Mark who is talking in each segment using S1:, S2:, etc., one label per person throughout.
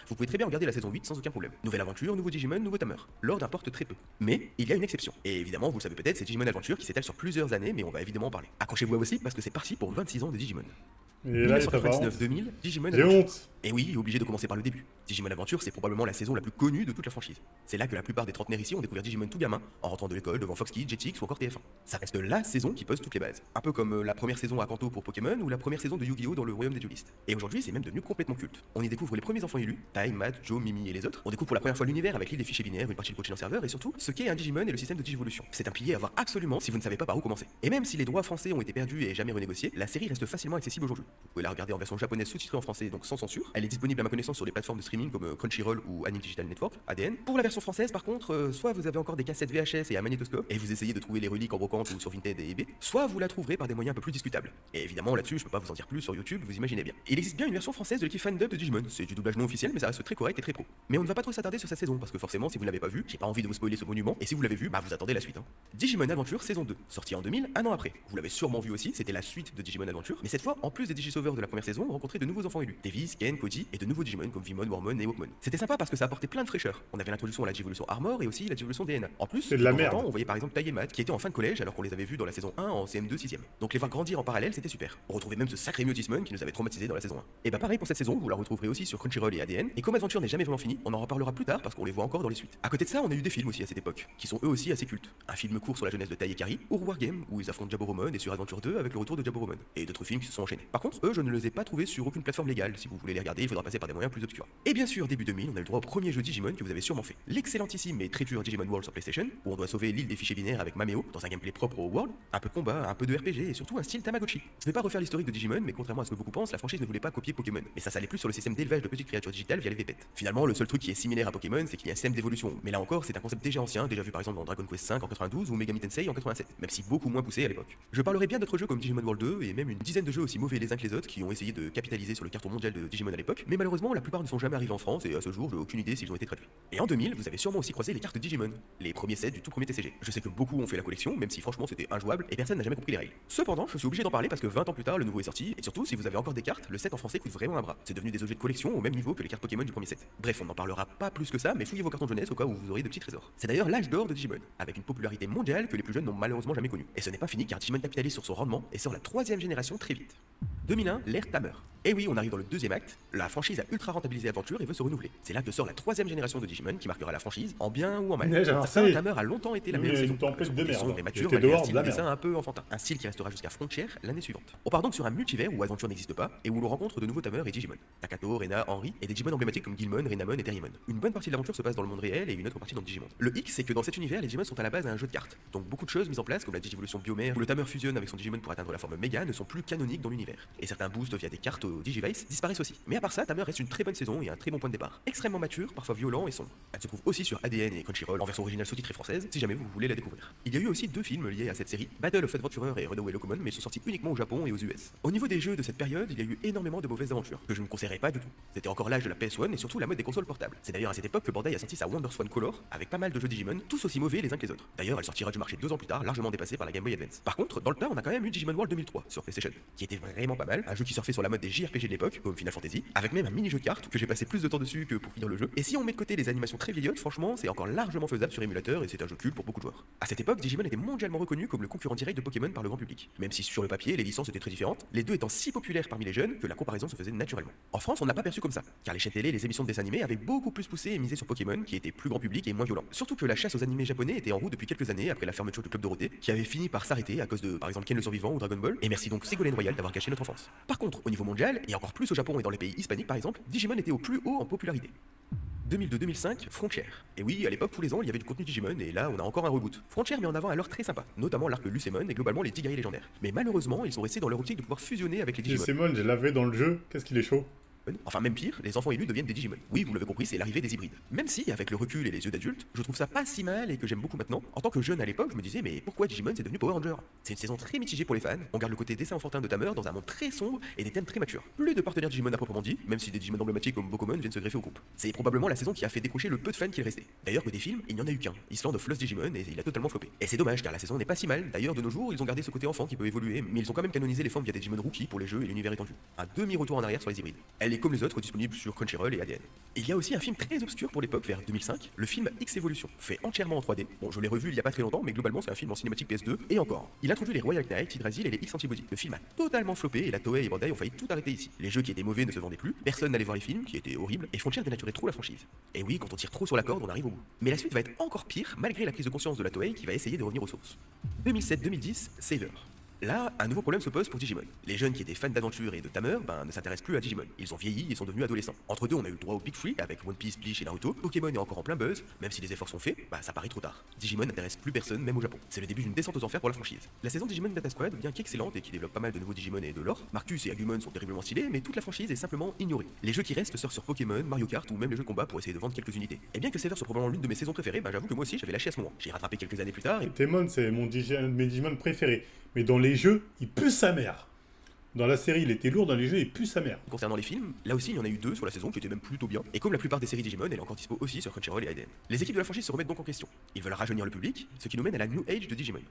S1: vous pouvez très bien regarder la saison 8 sans aucun problème. Nouvelle aventure, nouveau Digimon, nouveau tameur. L'ordre importe très peu. Mais il y a une exception. Et évidemment, vous le savez peut-être, c'est Digimon Adventure qui s'étale sur plusieurs années, mais on va évidemment en parler. Accrochez-vous aussi parce que c'est parti pour 26 ans de Digimon.
S2: Et là, il t'a pas honte.
S1: 1999-2000, Digimon
S2: J'ai
S1: Adventure.
S2: honte.
S1: Et oui, obligé de commencer par le début. Digimon Adventure, c'est probablement la saison la plus connue de toute la franchise. C'est là que la plupart des trentenaires ici ont découvert Digimon tout gamin, en rentrant de l'école devant Fox Kids, Jetix ou encore TF1. Ça reste la saison qui pose toutes les bases. Un peu comme la première saison à Kanto pour Pokémon ou la première saison de Yu-Gi-Oh! Dans le royaume des duelistes. Et aujourd'hui, c'est même devenu complètement culte. On y découvre les premiers enfants élus, Tai, Matt, Joe, Mimi et les autres. On découvre pour la première fois l'univers avec l'île des fichiers binaires, une partie de coaching en serveur et surtout ce qu'est un Digimon et le système de Digivolution. C'est un pilier à voir absolument si vous ne savez pas par où commencer. Et même si les droits français ont été perdus et jamais renégociés, la série reste facilement accessible aujourd'hui. Vous pouvez la regarder en version japonaise sous-titrée en français, donc sans censure. Elle est disponible à ma connaissance sur les plateformes de streaming comme Crunchyroll ou Anime Digital Network, ADN. Pour la version française, par contre, soit vous avez encore des cassettes VHS et un magnétoscope et vous essayez de trouver les reliques en brocante ou sur Vinted et eBay, soit vous la trouverez par des moyens un peu plus discutables. Et évidemment, là-dessus, je peux pas vous en dire plus sur YouTube, vous imaginez bien. Il existe bien une version française de l'équipe fandub de Digimon. C'est du doublage non officiel, mais ça reste très correct et très pro. Mais on ne va pas trop s'attarder sur cette saison parce que forcément, si vous ne l'avez pas vu, j'ai pas envie de vous spoiler ce monument. Et si vous l'avez vu, bah vous attendez la suite. Digimon Adventure saison 2, sorti en 2000, un an après. Vous l'avez sûrement vu aussi, c'était la suite de Digimon Adventure, mais cette fois, en plus des Digisauveurs de la première saison, on rencontrait de nouveaux enfants élus. Davis, Ken, Koji et de nouveaux Digimon comme Vimon, Wormmon et Walkmon. C'était sympa parce que ça apportait plein de fraîcheur. On avait l'introduction à la Digivolution Armor et aussi la Digivolution DNA. En plus,
S2: C'est de la
S1: temps en
S2: merde.
S1: temps, on voyait par exemple Tai et Matt qui étaient en fin de collège alors qu'on les avait vus dans la saison 1 en CM2 6ème. Donc les voir grandir en parallèle, c'était super. On retrouvait même ce sacré Mutismon qui nous avait traumatisé dans la saison 1. Et bah pareil pour cette saison, vous la retrouverez aussi sur Crunchyroll et ADN. Et comme Adventure n'est jamais vraiment fini, on en reparlera plus tard parce qu'on les voit encore dans les suites. À côté de ça, on a eu des films aussi à cette époque, qui sont eux aussi assez cultes. Un film court sur la jeunesse de Tai et Kari, ou Wargame où ils affrontent Jaboromon et sur Adventure 2 avec le retour de Jaboromon. Et d'autres films qui se sont enchaînés. Par contre, eux, je ne les ai pas trouvés sur aucune plateforme légale. Si vous voulez les regarder, il faudra passer par des moyens plus obscurs. Et bien sûr, début 2000, on a eu le droit au premier jeu Digimon que vous avez sûrement fait. L'excellentissime et très dur Digimon World sur PlayStation, où on doit sauver l'île des fichiers binaires avec Mameo, dans un gameplay propre au World, un peu de combat, un peu de RPG et surtout un style Tamagotchi. Je vais pas refaire l'historique de Digimon, mais contrairement à ce que beaucoup pensent, la franchise ne voulait pas copier Pokémon. Mais ça s'allait plus sur le système d'élevage de petites créatures digitales via les VPET. Finalement, le seul truc qui est similaire à Pokémon, c'est qu'il y a un système d'évolution. Mais là encore, c'est un concept déjà ancien, déjà vu par exemple dans Dragon Quest V en 92 ou Megami Tensei en 87, même si beaucoup moins poussé à l'époque. Je parlerai bien d'autres jeux comme Digimon World 2 et même une dizaine de jeux aussi mauvais les uns que les autres qui ont essayé de capitaliser sur le carton mondial de Digimon à l'époque, mais malheureusement la plupart ne sont jamais arrivés en France et à ce jour j'ai aucune idée s'ils ont été traduits. Et en 2000, vous avez sûrement aussi croisé les cartes Digimon, les premiers sets du tout premier TCG. Je sais que beaucoup ont fait la collection, même si franchement c'était injouable et personne n'a jamais compris les règles. Cependant, je suis obligé d'en parler parce que 20 ans plus tard, le nouveau est sorti et surtout si vous avez encore des cartes, le set en français coûte vraiment un bras. C'est devenu des objets de collection au même niveau que les cartes Pokémon du premier set. Bref, on n'en parlera pas plus que ça, mais fouillez vos cartons de jeunesse au cas où vous aurez de petits trésors. C'est d'ailleurs l'âge d'or de Digimon, avec une popularité mondiale que les plus jeunes n'ont malheureusement jamais connue. Et ce n'est pas fini car Digimon capitalise sur son rendement et sort la troisième génération très vite. 2001, l'ère Tamer. Et oui, on arrive dans le deuxième acte, la franchise a ultra rentabilisé Adventure et veut se renouveler. C'est là que sort la troisième génération de Digimon qui marquera la franchise, en bien ou en mal.
S2: Neige à Marseille.
S1: Tamer a longtemps été la
S2: Oui,
S1: meilleure
S2: mais
S1: saison,
S2: une tempête de merde.
S1: sombre et mature,
S2: J'étais
S1: malgré un
S2: dehors,
S1: style
S2: de
S1: de
S2: la
S1: dessin
S2: merde.
S1: un peu enfantin. Un style qui restera jusqu'à Frontier l'année suivante. On part donc sur un multivers où Adventure n'existe pas et où l'on rencontre de nouveaux Tamers et Digimon. Takato, Rena, Henry et des Digimon emblématiques comme Gilmon, Renamon et Terriermon. Une bonne partie de l'aventure se passe dans le monde réel et une autre partie dans le Digimon. Le hic, c'est que dans cet univers, les Digimon sont à la base un jeu de cartes. Donc beaucoup de choses mises en place comme la Digivolution biomère où le Tamer fusionne avec son Digimon pour atteindre la forme méga ne sont plus canoniques dans l'univers. Et certains boosts via des cartes au Digivice disparaissent aussi. Mais à part ça, Tamer reste une très bonne saison et un très bon point de départ. Extrêmement mature, parfois violent et sombre. Elle se trouve aussi sur ADN et Crunchyroll en version originale sous-titrée française si jamais vous voulez la découvrir. Il y a eu aussi deux films liés à cette série, Battle of Adventurer et Runaway Locomon, mais ils sont sortis uniquement au Japon et aux US. Au niveau des jeux de cette période, il y a eu énormément de mauvaises aventures que je ne conseillerais pas du tout. C'était encore l'âge de la PS1 et surtout la mode des consoles portables. C'est d'ailleurs à cette époque que Bandai a sorti sa WonderSwan Color avec pas mal de jeux Digimon, tous aussi mauvais les uns que les autres. D'ailleurs, elle sortira du marché 2 ans plus tard, largement dépassée par la Game Boy Advance. Par contre, dans le tas, on a quand même eu Digimon World 2003 sur PlayStation, qui était vraiment pas mal, un jeu qui surfait sur la mode des JRPG de l'époque, comme Final Fantasy, avec même un mini-jeu de cartes que j'ai passé plus de temps dessus que pour finir le jeu. Et si on met de côté les animations très vieillottes, franchement, c'est encore largement faisable sur émulateur et c'est un jeu culte pour beaucoup de joueurs. À cette époque, Digimon était mondialement reconnu comme le concurrent direct de Pokémon par le grand public. Même si sur le papier, les licences étaient très différentes, les deux étant si populaires parmi les jeunes que la comparaison se faisait naturellement. En France, on n'a pas perçu comme ça, car les chaînes télé et les émissions de dessins animés avaient beaucoup plus poussé et misé sur Pokémon, qui était plus grand public et moins violent. Surtout que la chasse aux animés japonais était en route depuis quelques années après la fermeture du Club Dorothée, qui avait fini par s'arrêter à cause de, par exemple, Ken le Survivant ou Dragon Ball, et merci donc Ségolène Royal d'avoir gâché notre enfance. Par contre, au niveau mondial, et encore plus au Japon et dans les pays hispaniques par exemple, Digimon était au plus haut en popularité. 2002-2005, Frontier. Et oui, à l'époque, tous les ans, il y avait du contenu Digimon, et là, on a encore un reboot. Frontier met en avant un lore très sympa, notamment l'arc Lucemon et globalement les 10 guerriers légendaires. Mais malheureusement, ils sont restés dans leur optique de pouvoir fusionner avec les Digimon.
S2: Simon, je l'avais dans le jeu. Qu'est-ce qu'il est chaud.
S1: Enfin, même pire, les enfants élus deviennent des Digimon. Oui, vous l'avez compris, c'est l'arrivée des hybrides. Même si, avec le recul et les yeux d'adulte, je trouve ça pas si mal et que j'aime beaucoup maintenant, en tant que jeune à l'époque, je me disais, mais pourquoi Digimon c'est devenu Power Ranger? C'est une saison très mitigée pour les fans, on garde le côté dessin enfantin de Tamer dans un monde très sombre et des thèmes très matures. Plus de partenaires Digimon à proprement dit, même si des Digimon emblématiques comme Bokomon viennent se greffer au groupe. C'est probablement la saison qui a fait décrocher le peu de fans qu'il restait. D'ailleurs, côté film, il n'y en a eu qu'un, Island of Lost Digimon, et il a totalement floppé. Et c'est dommage car la saison n'est pas si mal, d'ailleurs de nos jours, ils ont gardé ce côté enfant qui peut évoluer, mais ils ont quand même canonisé les formes via des Digimon rookies pour les jeux et l'univers étendu. Un demi-retour en arrière sur les hybrides. Elle est comme les autres disponible sur Crunchyroll et ADN. Il y a aussi un film très obscur pour l'époque, vers 2005, le film X Evolution, fait entièrement en 3D. Bon, je l'ai revu il y a pas très longtemps, mais globalement c'est un film en cinématique PS2 et encore. Il introduit les Royal Knight, Yggdrasil et les X Antibody. Le film a totalement floppé et la Toei et Bandai ont failli tout arrêter ici. Les jeux qui étaient mauvais ne se vendaient plus, personne n'allait voir les films qui étaient horribles et Frontier dénaturait trop la franchise. Et oui, quand on tire trop sur la corde, on arrive au bout. Mais la suite va être encore pire malgré la prise de conscience de la Toei qui va essayer de revenir aux sources. 2007-2010, Saver. Là, un nouveau problème se pose pour Digimon. Les jeunes qui étaient fans d'aventure et de Tamer, ne s'intéressent plus à Digimon. Ils ont vieilli et sont devenus adolescents. Entre deux, on a eu le droit au Big Free avec One Piece, Bleach et Naruto. Pokémon est encore en plein buzz, même si les efforts sont faits, ça paraît trop tard. Digimon n'intéresse plus personne, même au Japon. C'est le début d'une descente aux enfers pour la franchise. La saison Digimon Data Squad, bien qu'excellente et qui développe pas mal de nouveaux Digimon et de lore, Marcus et Agumon sont terriblement stylés, mais toute la franchise est simplement ignorée. Les jeux qui restent sortent sur Pokémon, Mario Kart ou même les jeux de combat pour essayer de vendre quelques unités. Et bien que Saver soit probablement l'une de mes saisons préférées, j'avoue que moi aussi j'avais lâché à ce moment. J'ai rattrapé quelques années plus tard et
S2: Pokémon, c'est mes Digimon préférés. Mais dans les jeux, il pue sa mère. Dans la série, il était lourd, dans les jeux, il pue sa mère.
S1: concernant les films, là aussi il y en a eu 2 sur la saison qui étaient même plutôt bien, et comme la plupart des séries Digimon, elle est encore dispo aussi sur Crunchyroll et ADN. Les équipes de la franchise se remettent donc en question. Ils veulent rajeunir le public, ce qui nous mène à la New Age de Digimon.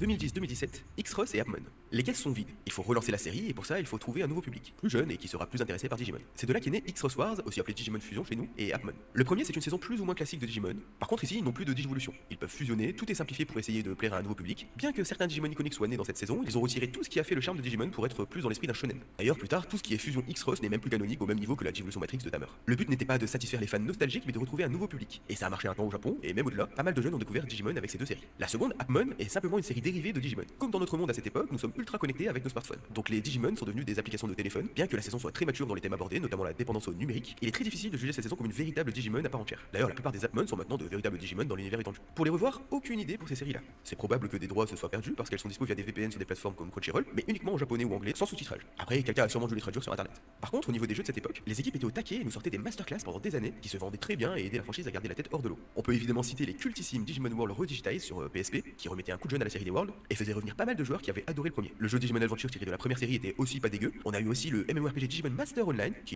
S1: 2010-2017, X-Ross et Appmon. Les caisses sont vides. Il faut relancer la série et pour ça il faut trouver un nouveau public, plus jeune et qui sera plus intéressé par Digimon. C'est de là qu'est né X-Ross Wars, aussi appelé Digimon Fusion chez nous, et Appmon. Le premier c'est une saison plus ou moins classique de Digimon. Par contre ici ils n'ont plus de Digivolution. Ils peuvent fusionner, tout est simplifié pour essayer de plaire à un nouveau public. Bien que certains Digimon iconiques soient nés dans cette saison, ils ont retiré tout ce qui a fait le charme de Digimon pour être plus dans l'esprit d'un shonen. D'ailleurs plus tard, tout ce qui est fusion X-Ross n'est même plus canonique au même niveau que la Digivolution Matrix de Tamer. Le but n'était pas de satisfaire les fans nostalgiques mais de retrouver un nouveau public. Et ça a marché un temps au Japon et même au-delà, pas mal de jeunes ont découvert Digimon avec ces deux séries. La seconde, Appmon, est simplement une série dérivée de Digimon. Comme dans notre monde à cette époque, nous sommes ultra connectés avec nos smartphones. Donc les Digimon sont devenus des applications de téléphone, bien que la saison soit très mature dans les thèmes abordés, notamment la dépendance au numérique. Il est très difficile de juger cette saison comme une véritable Digimon à part entière. D'ailleurs, la plupart des Appmon sont maintenant de véritables Digimon dans l'univers étendu. Pour les revoir, aucune idée pour ces séries-là. C'est probable que des droits se soient perdus parce qu'elles sont dispo via des VPN sur des plateformes comme Crunchyroll, mais uniquement en japonais ou anglais, sans sous-titrage. Après, quelqu'un a sûrement dû les traduire sur internet. Par contre, au niveau des jeux de cette époque, les équipes étaient au taquet et nous sortaient des masterclass pendant des années qui se vendaient très bien et aidaient la franchise à garder la tête hors de l'eau. On peut évidemment citer les cultissimes Digimon World Redigitised sur PSP, qui remettaient un coup de jeune à la série des Worlds et faisaient revenir pas mal de joueurs qui avaient adoré le premier. Le jeu Digimon Adventure tiré de la première série était aussi pas dégueu. On a eu aussi le MMORPG Digimon Master Online qui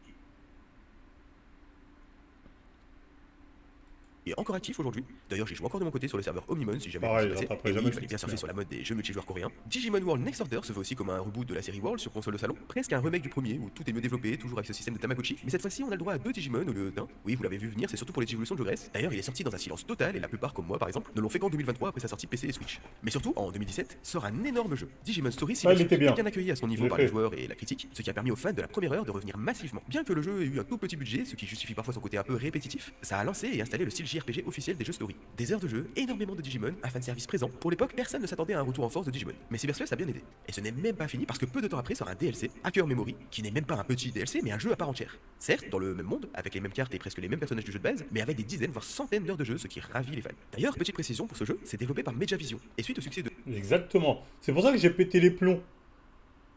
S1: est encore actif aujourd'hui. D'ailleurs, j'y joue encore de mon côté sur le serveur Omnimon si jamais
S2: Pareil,
S1: vous passez.
S2: j'attraperai
S1: Et oui,
S2: jamais
S1: il fallait bien surfer sur la mode des jeux multijoueurs coréens. Digimon World Next Order se veut aussi comme un reboot de la série World sur console de salon, presque un remake du premier où tout est mieux développé, toujours avec ce système de Tamagotchi. Mais cette fois-ci, on a le droit à 2 Digimon au lieu d'un. Oui, vous l'avez vu venir, c'est surtout pour les Digivolutions de Jogress. D'ailleurs, il est sorti dans un silence total et la plupart, comme moi par exemple, ne l'ont fait qu'en 2023 après sa sortie PC et Switch. Mais surtout, en 2017, sort un énorme jeu, Digimon Story
S2: Ah, il était bien.
S1: bien accueilli à son niveau
S2: Je
S1: par
S2: l'ai
S1: les
S2: fait.
S1: joueurs et la critique, ce qui a permis aux fans de la première heure de revenir massivement. Bien que le jeu ait eu un tout petit budget, ce qui justifie parfois son côté un peu répétitif, ça a lancé et installé le style JRPG officiel des jeux Story. Des heures de jeu, énormément de Digimon, un fanservice présent. Pour l'époque, personne ne s'attendait à un retour en force de Digimon. Mais Cyberspace a bien aidé. Et ce n'est même pas fini parce que peu de temps après sort un DLC, Hacker Memory, qui n'est même pas un petit DLC mais un jeu à part entière. Certes, dans le même monde, avec les mêmes cartes et presque les mêmes personnages du jeu de base, mais avec des dizaines voire centaines d'heures de jeu, ce qui ravit les fans. D'ailleurs, petite précision pour ce jeu, c'est développé par Mejavision. Et suite au succès de
S2: Exactement. C'est pour ça que j'ai pété les plombs.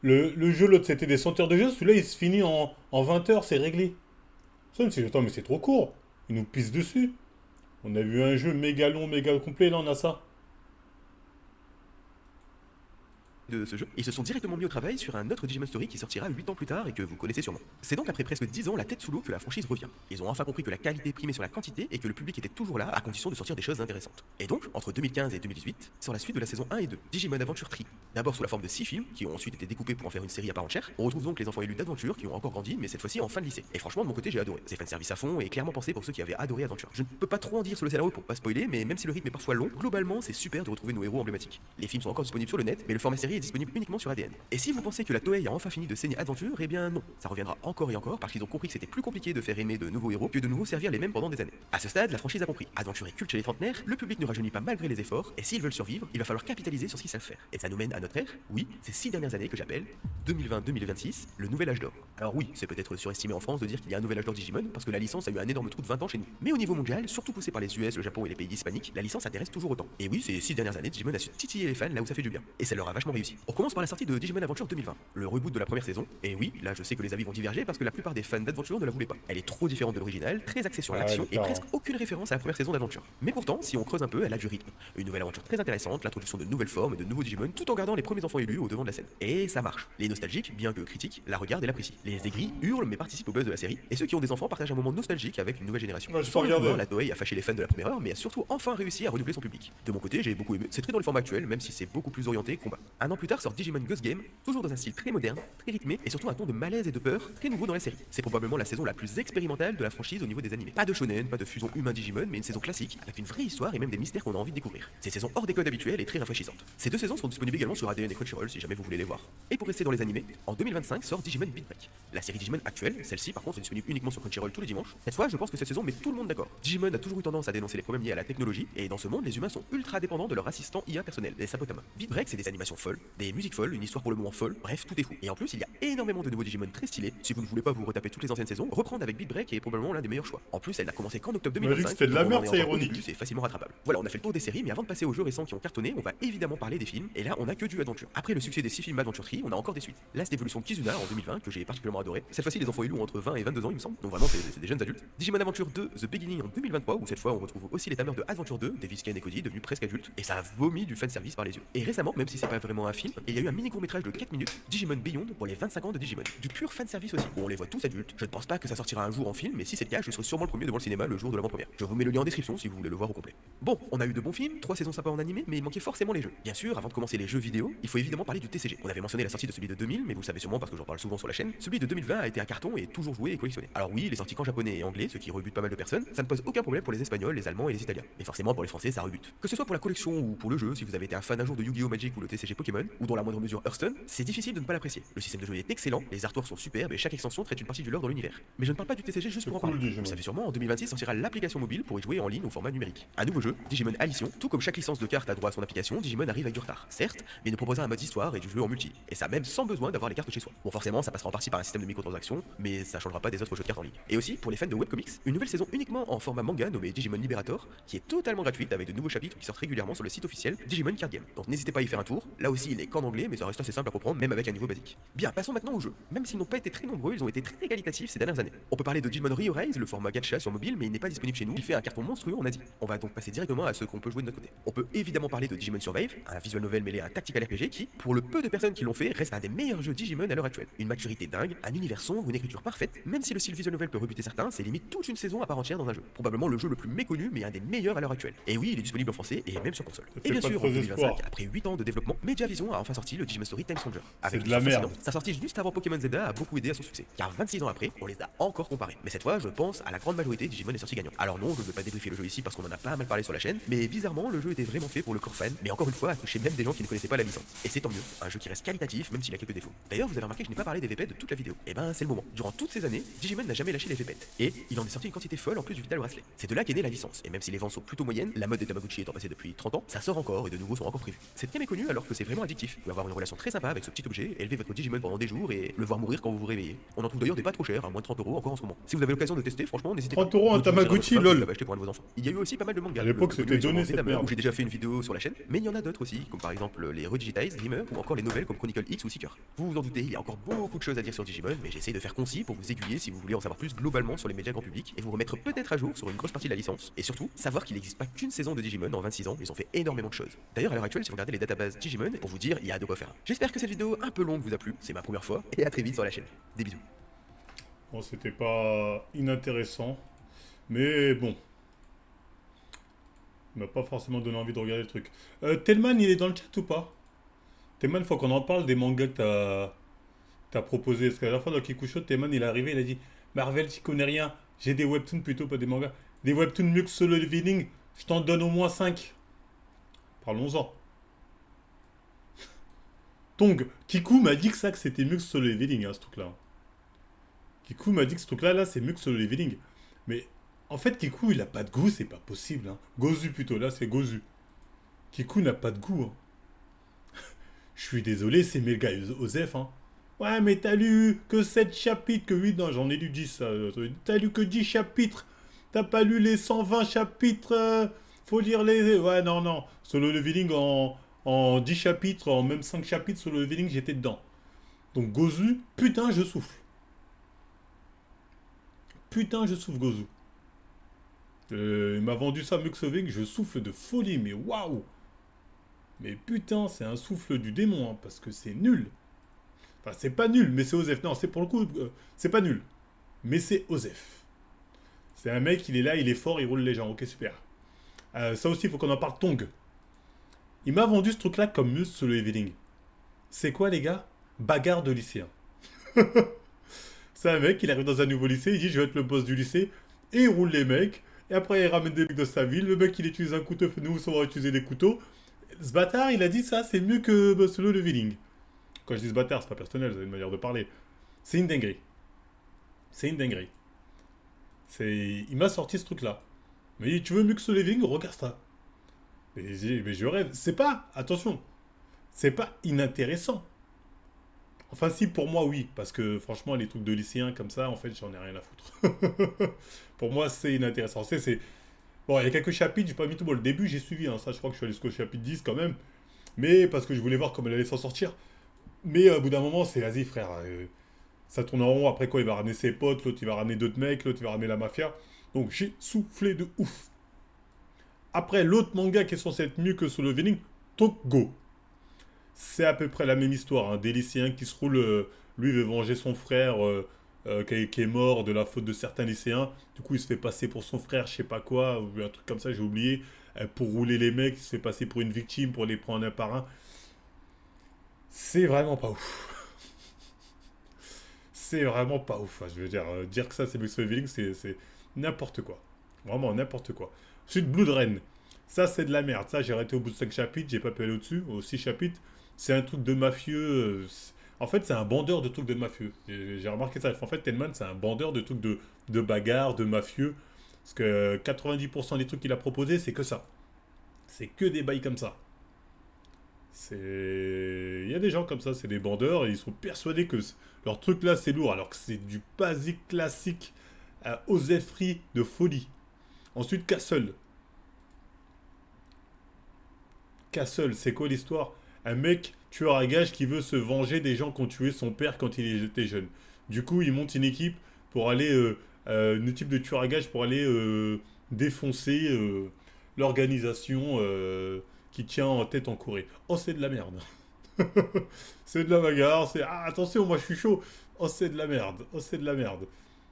S2: Le jeu, l'autre, c'était des 100 heures de jeu. Celui-là, il se finit en 20 heures, c'est réglé. Ça, je me suis dit, attends, mais c'est trop court. Il nous pisse dessus. On a vu un jeu méga long, méga complet. Là, on a ça.
S1: ce jeu, ils se sont directement mis au travail sur un autre Digimon Story qui sortira 8 ans plus tard et que vous connaissez sûrement. C'est donc après presque 10 ans la tête sous l'eau que la franchise revient. Ils ont enfin compris que la qualité primait sur la quantité et que le public était toujours là à condition de sortir des choses intéressantes. Et donc, entre 2015 et 2018, sort la suite de la saison 1 et 2, Digimon Adventure Tree. D'abord sous la forme de 6 films qui ont ensuite été découpés pour en faire une série à part entière. On retrouve donc les enfants élus d'Adventure qui ont encore grandi mais cette fois-ci en fin de lycée. Et franchement de mon côté j'ai adoré. C'est fanservice à fond et clairement pensé pour ceux qui avaient adoré Adventure. Je ne peux pas trop en dire sur le scénario pour pas spoiler, mais même si le rythme est parfois long, globalement c'est super de retrouver nos héros emblématiques. Les films sont encore disponibles sur le net, mais le format série est disponible uniquement sur ADN. Et si vous pensez que la Toei a enfin fini de saigner Adventure, eh bien non, ça reviendra encore et encore parce qu'ils ont compris que c'était plus compliqué de faire aimer de nouveaux héros que de nouveau servir les mêmes pendant des années. À ce stade, la franchise a compris. Adventure est culte chez les trentenaires, le public ne rajeunit pas malgré les efforts, et s'ils veulent survivre, il va falloir capitaliser sur ce qu'ils savent faire. Et ça nous mène à notre ère, oui, ces 6 dernières années que j'appelle 2020-2026, le nouvel âge d'or. Alors oui, c'est peut-être surestimé en France de dire qu'il y a un nouvel âge d'or Digimon, parce que la licence a eu un énorme trou de 20 ans chez nous. Mais au niveau mondial, surtout poussé par les US, le Japon et les pays hispaniques, la licence intéresse toujours autant. Et oui, ces 6 dernières années, Digimon a su titiller les fans là où ça fait du bien. Et ça leur a vachement réussi. On commence par la sortie de Digimon Adventure 2020, le reboot de la première saison. Et oui, là je sais que les avis vont diverger parce que la plupart des fans d'Adventure ne la voulaient pas. Elle est trop différente de l'original, très axée sur l'action et presque aucune référence à la première saison d'Adventure. Mais pourtant, si on creuse un peu, elle a du rythme. Une nouvelle aventure très intéressante, l'introduction de nouvelles formes et de nouveaux Digimon, tout en gardant les premiers enfants élus au devant de la scène. Et ça marche. Les nostalgiques, bien que critiques, la regardent et l'apprécient. Les aigris hurlent mais participent au buzz de la série. Et ceux qui ont des enfants partagent un moment nostalgique avec une nouvelle génération.
S2: Ouais, je peux
S1: Sans le
S2: regarder.
S1: vouloir, la Toei a fâché les fans de la première heure, mais a surtout enfin réussi à renouveler son public. De mon côté, j'ai beaucoup aimé. C'est très dans le format actuel, même si c'est beaucoup plus orienté combat. Un Un an plus tard sort Digimon Ghost Game, toujours dans un style très moderne, très rythmé et surtout un ton de malaise et de peur très nouveau dans la série. C'est probablement la saison la plus expérimentale de la franchise au niveau des animés. Pas de shonen, pas de fusion humain-Digimon, mais une saison classique avec une vraie histoire et même des mystères qu'on a envie de découvrir. C'est une saison hors des codes habituels et très rafraîchissante. Ces deux saisons seront disponibles également sur ADN et Crunchyroll si jamais vous voulez les voir. Et pour rester dans les animés, en 2025 sort Digimon Beat Break. La série Digimon actuelle, celle-ci par contre est disponible uniquement sur Crunchyroll tous les dimanches. Cette fois, je pense que cette saison met tout le monde d'accord. Digimon a toujours eu tendance à dénoncer les problèmes liés à la technologie et dans ce monde, les humains sont ultra dépendants de leur assistant IA personnel, les Sapotama. Beat Break, c'est des animations folles, des musiques folles, une histoire pour le moment folle, bref, tout est fou. Et en plus, il y a énormément de nouveaux Digimon très stylés. Si vous ne voulez pas vous retaper toutes les anciennes saisons, reprendre avec Beat Break est probablement l'un des meilleurs choix. En plus, elle n'a commencé qu'en octobre
S2: On m'a dit que
S1: 2025.
S2: c'était de la
S1: donc
S2: merde,
S1: on en
S2: c'est
S1: est encore au
S2: ironique.
S1: début, c'est facilement rattrapable. Voilà, on a fait le tour des séries, mais avant de passer aux jeux récents qui ont cartonné, on va évidemment parler des films. Et là, on a que du Adventure. Après le succès des 6 films Adventure Tree, on a encore des suites. Last Evolution de Kizuna en 2020, que j'ai particulièrement adoré. Cette fois-ci, les enfants élus ont entre 20 et 22 ans, il me semble. Donc vraiment, c'est des jeunes adultes. Digimon Adventure 2, The Beginning en 2023, où cette fois, on retrouve aussi les tameurs de Adventure 2, Davis Ken et Cody, devenus presque adultes. Et ça a vomi du fanservice par les yeux. Et récemment, même si c'est pas vraiment un film, il y a eu un mini court-métrage de 4 minutes, Digimon Beyond, pour les 25 ans de Digimon. Du pur fanservice aussi, où on les voit tous adultes. Je ne pense pas que ça sortira un jour en film, mais si c'est le cas, je serai sûrement le premier devant le cinéma le jour de l'avant-première. Je vous mets le lien en description si vous voulez le voir au complet. Bon, on a eu de bons films, 3 saisons sympas en animé, mais il manquait forcément les jeux. Bien sûr, avant de commencer les jeux vidéo, il faut évidemment parler du TCG. On avait mentionné la sortie de celui de 2000, mais vous le savez sûrement parce que j'en parle souvent sur la chaîne. Celui de 2020 a été un carton et est toujours joué et collectionné. Alors oui, il est sorti qu'en japonais et anglais, ce qui rebute pas mal de personnes. Ça ne pose aucun problème pour les Espagnols, les Allemands et les Italiens. Mais forcément pour les Français, ça rebute. Que ce soit pour la collection ou pour le jeu, si vous avez été un fan un jour de Yu-Gi-Oh Magic ou le TCG Pokémon, ou dans la moindre mesure Hearthstone, c'est difficile de ne pas l'apprécier. Le système de jeu est excellent, les artworks sont superbes et chaque extension traite une partie du lore dans l'univers. Mais je ne parle pas du TCG juste pour en parler. Vous savez sûrement, en 2026 sortira l'application mobile pour y jouer en ligne au format numérique. Un nouveau jeu, Digimon Addition, tout comme chaque licence de cartes a droit à son application, Digimon arrive avec du retard, certes, mais nous proposera un mode histoire et du jeu en multi. Et ça même sans besoin d'avoir les cartes chez soi. Bon forcément, ça passera en partie par un système de microtransactions, mais ça changera pas des autres jeux de cartes en ligne. Et aussi, pour les fans de webcomics, une nouvelle saison uniquement en format manga nommée Digimon Liberator, qui est totalement gratuite avec de nouveaux chapitres qui sortent régulièrement sur le site officiel Digimon Card Game. Donc n'hésitez pas à y faire un tour. Là aussi, il est qu'en anglais, mais ça reste assez simple à comprendre, même avec un niveau basique. Bien, passons maintenant aux jeux. Même s'ils n'ont pas été très nombreux, ils ont été très qualitatifs ces dernières années. On peut parler de Digimon Re-Rise, le format gacha sur mobile, mais il n'est pas disponible chez nous. Il fait un carton monstrueux en Asie. On va donc passer directement à ceux qu'on peut jouer de notre côté. On peut évidemment parler de Digimon Survive, un visual novel mêlé à un tactical RPG qui, pour le peu de personnes qui l'ont fait, reste un des meilleurs jeux Digimon à l'heure actuelle. Une maturité dingue, un univers sombre, une écriture parfaite, même si le style visual novel peut rebuter certains, c'est limite toute une saison à part entière dans un jeu. Probablement le jeu le plus méconnu, mais un des meilleurs à l'heure actuelle. Et oui, il est disponible en français et même sur console. Et bien sûr, en 2025, après 8 ans de développement, Mediavision a enfin sorti le Digimon Story Time Stranger.
S2: C'est de la merde.
S1: Sa sortie juste avant Pokémon Zelda a beaucoup aidé à son succès, car 26 ans après, on les a encore comparés. Mais cette fois, je pense à la grande majorité, Digimon est sorti gagnant. Alors non, je ne veux pas débriefer le jeu ici parce qu'on en a pas mal parlé sur la chaîne, mais bizarrement, le jeu était vraiment fait pour le core fan, mais encore une fois, à toucher même des gens qui ne connaissaient pas la licence. Et c'est tant mieux, un jeu qui reste qualitatif, même s'il a quelques défauts. D'ailleurs, vous avez remarqué que je n'ai pas parlé des VP de toute la vidéo. Et ben, c'est le moment. Durant toutes ces années, Digimon n'a jamais lâché les VP. Et il en est sorti une quantité folle en plus du Vital Bracelet. C'est de là qu'est née la licence. Et même si les ventes sont plutôt moyennes, la mode des Tamagotchi étant passée depuis 30 ans, ça sort encore et de nouveaux sont encore prévus. C'est très méconnu alors que c'est vraiment addictif. Vous pouvez avoir une relation très sympa avec ce petit objet, élever votre Digimon pendant des jours et le voir mourir quand vous vous réveillez. On en trouve d'ailleurs des pas trop chers, à moins de 30 € encore en ce moment. Si vous avez l'occasion de tester, franchement, n'hésitez pas.
S2: 30 € un
S1: D'autres
S2: Tamagotchi,
S1: vous
S2: lol.
S1: acheter pour un de vos enfants. Il y a eu aussi pas mal de mangas.
S2: À l'époque,
S1: Le
S2: c'était
S1: volume
S2: donné,
S1: est sur
S2: cette
S1: Gintama,
S2: merde.
S1: où j'ai déjà fait une vidéo sur la chaîne, mais il y en a d'autres aussi, comme par exemple les Redigitize, Rimmer ou encore les nouvelles comme Chronicle X ou Seeker. Vous vous en doutez, il y a encore beaucoup de choses à dire sur Digimon, mais j'essaie de faire concis pour vous aiguiller si vous voulez en savoir plus globalement sur les médias grand public et vous remettre peut-être à jour sur une grosse partie de la licence. Et surtout, savoir qu'il n'existe pas qu'une saison de Digimon en 26 ans, ils ont fait énormément de choses. D'ailleurs, à l'heure actuelle, si vous regardez les databases Digimon, pour vous dire, il y a de quoi faire. J'espère que cette vidéo un peu longue vous a plu, c'est ma première fois, et à très vite sur la chaîne. Des bisous.
S2: Bon, c'était pas inintéressant, mais bon. Il m'a pas forcément donné envie de regarder le truc. Telman, il est dans le chat ou pas? Telman, faut qu'on en parle des mangas que t'as proposé. Parce que la dernière fois dans Kikusho, Telman, il est arrivé, il a dit Marvel, j'y connais rien. J'ai des webtoons plutôt, pas des mangas. Des webtoons mieux que Solo Leveling, je t'en donne au moins 5. Parlons-en. Tong, Kiku m'a dit que ça, que c'était mieux que Solo Leveling, hein, ce truc-là. Kiku m'a dit que ce truc-là, là, c'est mieux que Solo Leveling. Mais en fait, Kiku, il a pas de goût, c'est pas possible. Hein. Gozu plutôt, là, c'est Gozu. Kiku n'a pas de goût. Hein. Je suis désolé, c'est méga Osef. Hein. Ouais, mais t'as lu que 7 chapitres, que 8, non, j'en ai lu 10. T'as lu que 10 chapitres. T'as pas lu les 120 chapitres. Faut lire les... Ouais, non, non. Solo Leveling en 10 chapitres, en même 5 chapitres, Solo Leveling, j'étais dedans. Donc Gozu, putain, je souffle. Putain, je souffle, Gozu. Il m'a vendu ça, Muxoving, je souffle de folie, mais waouh! Mais putain, c'est un souffle du démon, hein, parce que c'est nul. Enfin, c'est pas nul, mais c'est Osef. Non, c'est pour le coup, c'est pas nul. Mais c'est Osef. C'est un mec, il est là, il est fort, il roule les gens. Ok, super. Ça aussi, il faut qu'on en parle. Tong. Il m'a vendu ce truc-là comme Mus Solo Leveling. C'est quoi, les gars? Bagarre de lycéen. C'est un mec, il arrive dans un nouveau lycée, il dit je vais être le boss du lycée, et il roule les mecs, et après il ramène des mecs de sa ville, le mec il utilise un couteau, nous on saura utiliser des couteaux. Ce bâtard, il a dit ça, c'est mieux que solo leveling. Quand je dis ce bâtard, c'est pas personnel, c'est une manière de parler. C'est une dinguerie. C'est une dinguerie. Il m'a sorti ce truc-là. Mais il dit, tu veux mieux que solo leveling? Regarde ça. Mais je rêve. C'est pas, attention, c'est pas inintéressant. Enfin, si, pour moi, oui. Parce que franchement, les trucs de lycéens comme ça, en fait, j'en ai rien à foutre. Pour moi, c'est inintéressant. Bon, il y a quelques chapitres, j'ai pas mis tout. Bon, le début, j'ai suivi. Hein. Ça, je crois que je suis allé jusqu'au chapitre 10 quand même. Mais parce que je voulais voir comment elle allait s'en sortir. Mais au bout d'un moment, c'est vas-y, frère. Ça tourne en rond. Après quoi, il va ramener ses potes. L'autre, il va ramener d'autres mecs. L'autre, il va ramener la mafia. Donc, j'ai soufflé de ouf. Après, l'autre manga qui est censé être mieux que Solo Leveling, Togo. C'est à peu près la même histoire. Hein. Des lycéens qui se roulent. Lui, il veut venger son frère qui est mort de la faute de certains lycéens. Du coup, il se fait passer pour son frère, je sais pas quoi, ou un truc comme ça, j'ai oublié. Pour rouler les mecs, il se fait passer pour une victime, pour les prendre un par un. C'est vraiment pas ouf. C'est vraiment pas ouf. Hein. Je veux dire que ça, c'est Max Leveling, c'est n'importe quoi. Vraiment n'importe quoi. Ensuite, Blood Rain. Ça, c'est de la merde. Ça, j'ai arrêté au bout de 5 chapitres, j'ai pas pu aller au-dessus, aux 6 chapitres. C'est un truc de mafieux. En fait, c'est un bandeur de trucs de mafieux. J'ai remarqué ça. En fait, Tenman, c'est un bandeur de trucs de bagarre, de mafieux. Parce que 90% des trucs qu'il a proposés, c'est que ça. C'est que des bails comme ça. Il y a des gens comme ça, c'est des bandeurs, et ils sont persuadés que leur truc là, c'est lourd, alors que c'est du basique classique à osefri de folie. Ensuite, Castle. Castle, c'est quoi l'histoire? Un mec tueur à gages qui veut se venger des gens qui ont tué son père quand il était jeune. Du coup, il monte une équipe pour aller, une équipe de tueurs à gages pour aller défoncer l'organisation qui tient en tête en Corée. Oh, c'est de la merde. C'est de la bagarre, c'est ah attention, moi je suis chaud. Oh, c'est de la merde. Oh, c'est de la merde.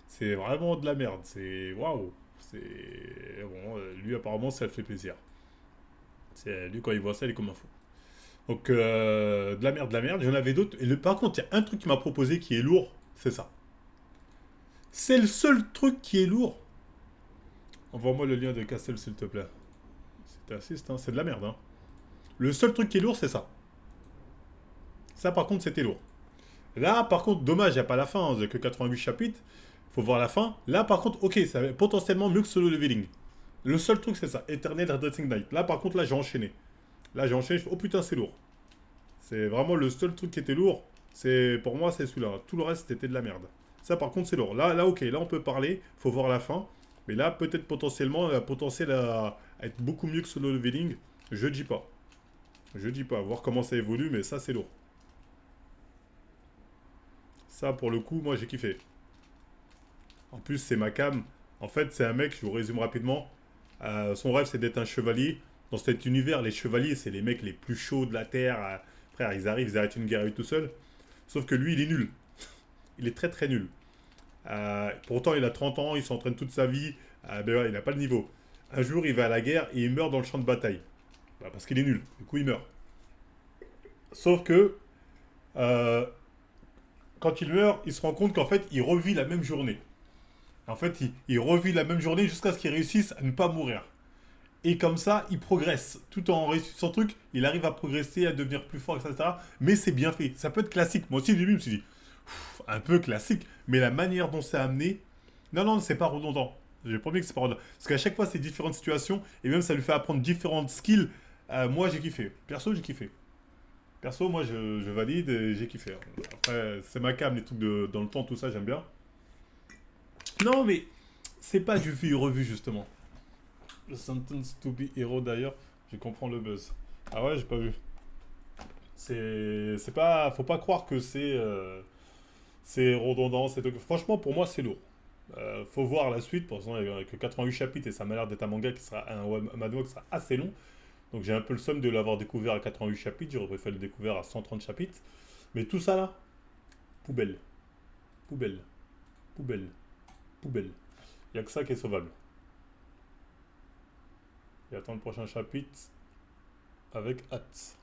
S2: C'est vraiment de la merde. C'est waouh. C'est bon, lui apparemment ça le fait plaisir. C'est lui quand il voit ça, il est comme un fou. Donc de la merde, de la merde. J'en avais d'autres. Par contre, il y a un truc qui m'a proposé qui est lourd, c'est ça. C'est le seul truc qui est lourd. Envoie-moi le lien de Castle s'il te plaît. Si t'assistes, hein, c'est de la merde. Hein. Le seul truc qui est lourd, c'est ça. Ça par contre, c'était lourd. Là, par contre, dommage, il n'y a pas la fin. Hein, il n'y a que 88 chapitres. Faut voir la fin. Là, par contre, ok, ça va potentiellement mieux que Solo Leveling. Le seul truc, c'est ça. Eternal Redrating Night. Là, par contre, là, j'ai enchaîné. Là, j'ai enchaîné. Oh putain, c'est lourd. C'est vraiment le seul truc qui était lourd. Pour moi, c'est celui-là. Tout le reste, c'était de la merde. Ça, par contre, c'est lourd. Là, ok. Là, on peut parler. Faut voir la fin. Mais là, peut-être potentiellement, potentiel à être beaucoup mieux que Solo Leveling. Je dis pas. Je dis pas. Voir comment ça évolue, mais ça, c'est lourd. Ça, pour le coup, moi, j'ai kiffé. En plus, c'est ma cam. En fait, c'est un mec, je vous résume rapidement. Son rêve, c'est d'être un chevalier. Dans cet univers, les chevaliers, c'est les mecs les plus chauds de la Terre. Frère, ils arrivent, ils arrêtent une guerre tout seuls. Sauf que lui, il est nul. Il est très très nul. Pourtant, il a 30 ans, il s'entraîne toute sa vie. Ben ouais, il n'a pas le niveau. Un jour, il va à la guerre et il meurt dans le champ de bataille. Bah, parce qu'il est nul. Du coup, il meurt. Sauf que, euh, quand il meurt, il se rend compte qu'en fait, il revit la même journée. En fait, il revit la même journée jusqu'à ce qu'il réussisse à ne pas mourir. Et comme ça, il progresse. Tout en réussissant son truc, il arrive à progresser, à devenir plus fort, etc. Mais c'est bien fait. Ça peut être classique. Moi aussi, au début, je me suis dit, un peu classique. Mais la manière dont c'est amené, non, non, c'est pas redondant. J'ai promis que c'est pas redondant. Parce qu'à chaque fois, c'est différentes situations. Et même, ça lui fait apprendre différentes skills. Moi, j'ai kiffé. Perso, j'ai kiffé. Perso, moi, je valide et j'ai kiffé. Après, c'est ma cam, les trucs dans le temps, tout ça, j'aime bien. Non, mais c'est pas du vu et revu, justement. Le sentence to be hero, d'ailleurs, je comprends le buzz. Ah ouais, j'ai pas vu. C'est pas... Faut pas croire que c'est redondant. Franchement, pour moi, c'est lourd. Faut voir la suite. Pour l'instant, il y a que 88 chapitres et ça m'a l'air d'être un manga qui sera... Un manga qui sera assez long. Donc j'ai un peu le somme de l'avoir découvert à 88 chapitres. J'aurais préféré le découvrir à 130 chapitres. Mais tout ça, là, poubelle. Poubelle. Poubelle. Poubelle. Il n'y a que ça qui est sauvable. Et attends le prochain chapitre avec hâte.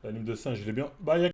S2: L'anime de singe, il est bien. Bah, il y a